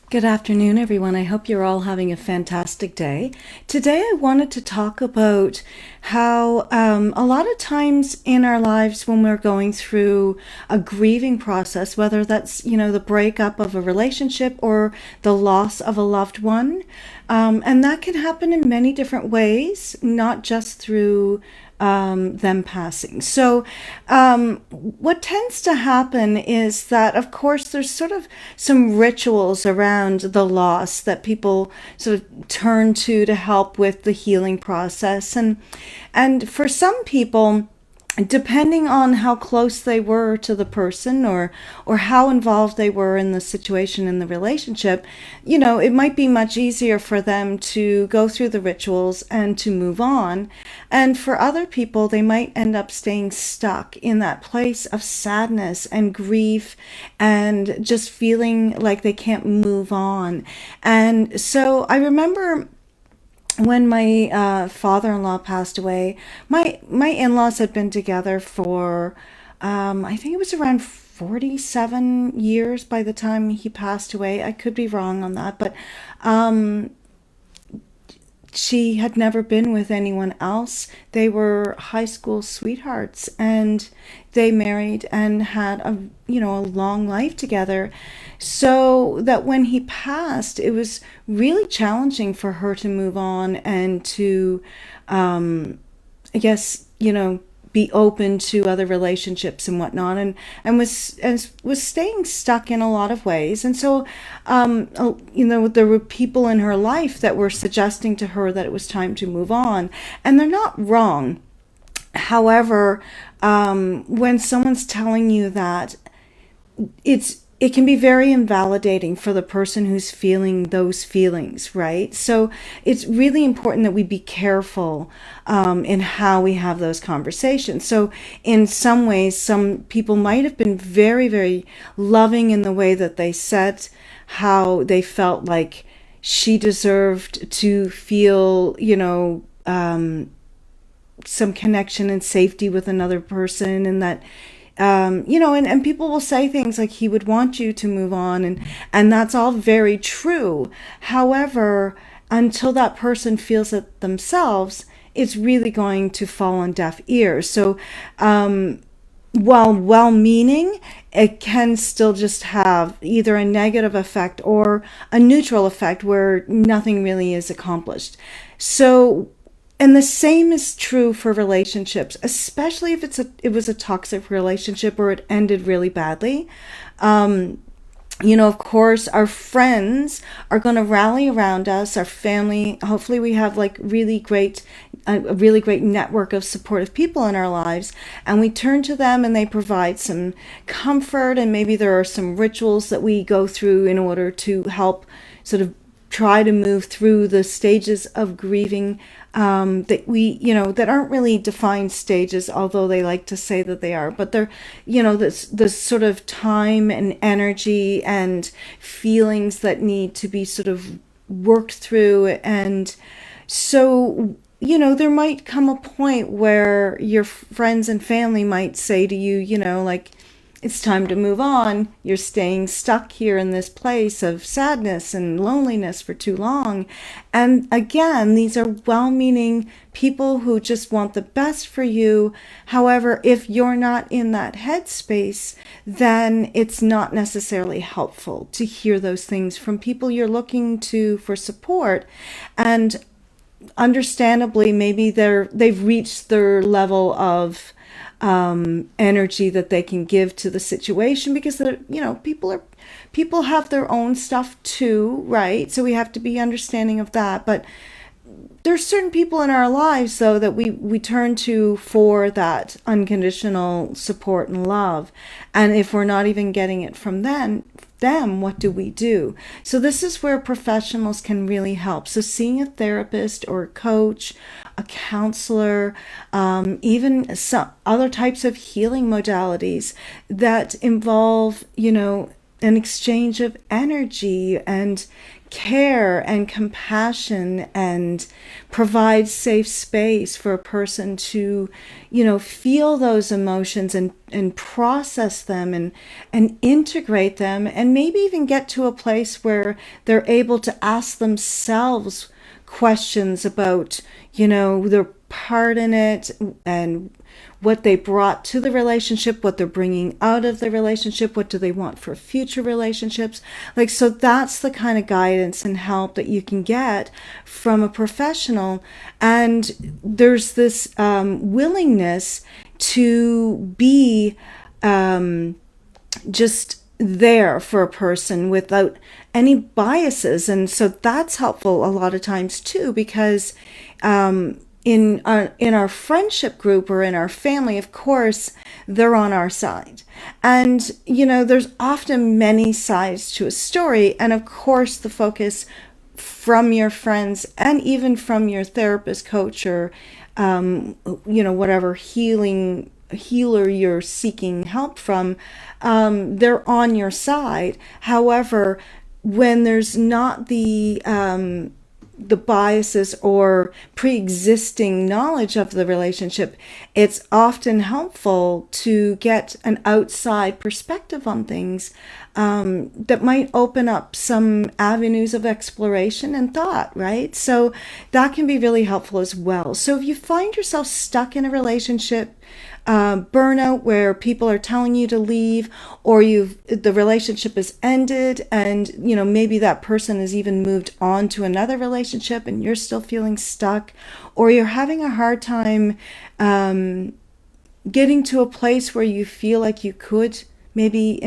Good afternoon, everyone. I hope you're all having a fantastic day. Today, I wanted to talk about how a lot of times in our lives when we're going through a grieving process, whether that's, the breakup of a relationship or the loss of a loved one, and that can happen in many different ways, not just through them passing. So, what tends to happen is that, of course, there's sort of some rituals around the loss that people sort of turn to help with the healing process, and for some people, depending on how close they were to the person or how involved they were in the situation in the relationship, it might be much easier for them to go through the rituals and to move on. And for other people, they might end up staying stuck in that place of sadness and grief and just feeling like they can't move on. And so I remember when my father-in-law passed away, my in-laws had been together for I think it was around 47 years by the time he passed away. I could be wrong on that, but um, she had never been with anyone else. They were high school sweethearts, and they married and had a long life together. So that when he passed, it was really challenging for her to move on and to, I guess, be open to other relationships and whatnot, and was staying stuck in a lot of ways. And so, there were people in her life that were suggesting to her that it was time to move on, and they're not wrong. However, when someone's telling you that, it can be very invalidating for the person who's feeling those feelings, right? So it's really important that we be careful in how we have those conversations. So in some ways, some people might have been very, very loving in the way that they said how they felt like she deserved to feel, some connection and safety with another person, and that and people will say things like he would want you to move on, and that's all very true. However, until that person feels it themselves, it's really going to fall on deaf ears. So while well-meaning, it can still just have either a negative effect or a neutral effect where nothing really is accomplished. So, and the same is true for relationships, especially if it was a toxic relationship or it ended really badly. Of course, our friends are going to rally around us, our family. Hopefully, we have like a really great network of supportive people in our lives, and we turn to them and they provide some comfort, and maybe there are some rituals that we go through in order to help sort of try to move through the stages of grieving, that aren't really defined stages, although they like to say that they are. But they're, this sort of time and energy and feelings that need to be sort of worked through. And so, there might come a point where your friends and family might say to you, like, it's time to move on. You're staying stuck here in this place of sadness and loneliness for too long. And again, these are well-meaning people who just want the best for you. However, if you're not in that headspace, then it's not necessarily helpful to hear those things from people you're looking to for support. And understandably, maybe they've reached their level of energy that they can give to the situation, because people have their own stuff too, right? So we have to be understanding of that. But there's certain people in our lives, though, that we turn to for that unconditional support and love. And if we're not even getting it from them, what do we do? So this is where professionals can really help. So seeing a therapist or a coach, a counselor, even some other types of healing modalities that involve, an exchange of energy and care and compassion and provide safe space for a person to, feel those emotions and process them and integrate them, and maybe even get to a place where they're able to ask themselves questions about, their part in it and what they brought to the relationship, what they're bringing out of the relationship, what do they want for future relationships. So that's the kind of guidance and help that you can get from a professional. And there's this willingness to be just there for a person without any biases. And so that's helpful a lot of times too, because in our friendship group or in our family, of course, they're on our side. And, there's often many sides to a story. And of course, the focus from your friends and even from your therapist, coach, or, whatever healer you're seeking help from, they're on your side. However, when there's not the biases or pre-existing knowledge of the relationship, it's often helpful to get an outside perspective on things that might open up some avenues of exploration and thought, right? So that can be really helpful as well. So if you find yourself stuck in a relationship, burnout where people are telling you to leave, or the relationship is ended, and maybe that person has even moved on to another relationship and you're still feeling stuck, or you're having a hard time getting to a place where you feel like you could maybe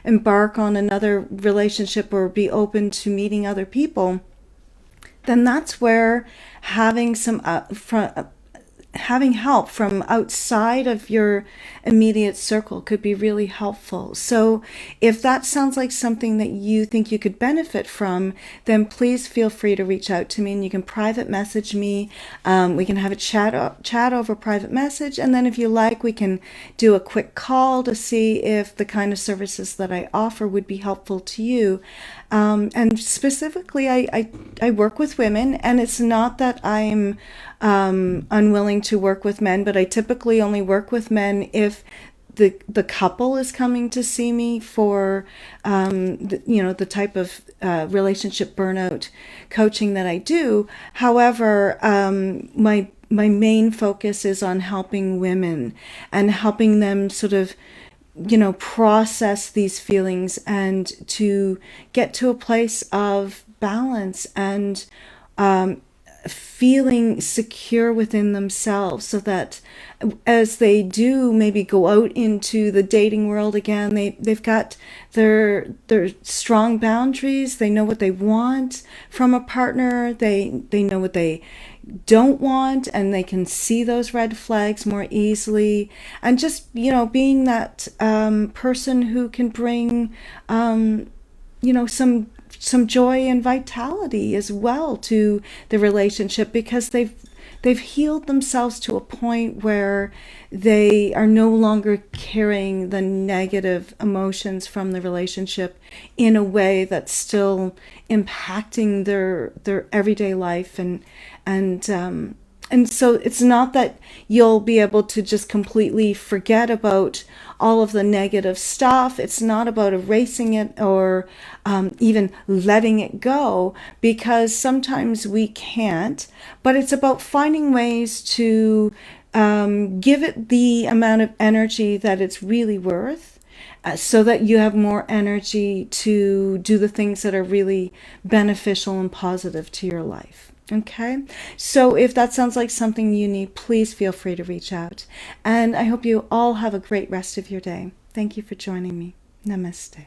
embark on another relationship or be open to meeting other people, then that's where having having help from outside of your immediate circle could be really helpful. So if that sounds like something that you think you could benefit from, then please feel free to reach out to me, and you can private message me. We can have a chat over private message, and then if you like, we can do a quick call to see if the kind of services that I offer would be helpful to you. And specifically, I work with women, and it's not that I'm unwilling to work with men, but I typically only work with men if the couple is coming to see me for the type of relationship burnout coaching that I do. However, my main focus is on helping women and helping them sort of process these feelings and to get to a place of balance and feeling secure within themselves, so that as they do maybe go out into the dating world again, they've got their strong boundaries. They know what they want from a partner. They know what they don't want, and they can see those red flags more easily, and just being that person who can bring some joy and vitality as well to the relationship, because they've healed themselves to a point where they are no longer carrying the negative emotions from the relationship in a way that's still impacting their everyday life. And so it's not that you'll be able to just completely forget about all of the negative stuff. It's not about erasing it or even letting it go, because sometimes we can't. But it's about finding ways to give it the amount of energy that it's really worth, so that you have more energy to do the things that are really beneficial and positive to your life. Okay, so if that sounds like something you need, please feel free to reach out. And I hope you all have a great rest of your day. Thank you for joining me. Namaste.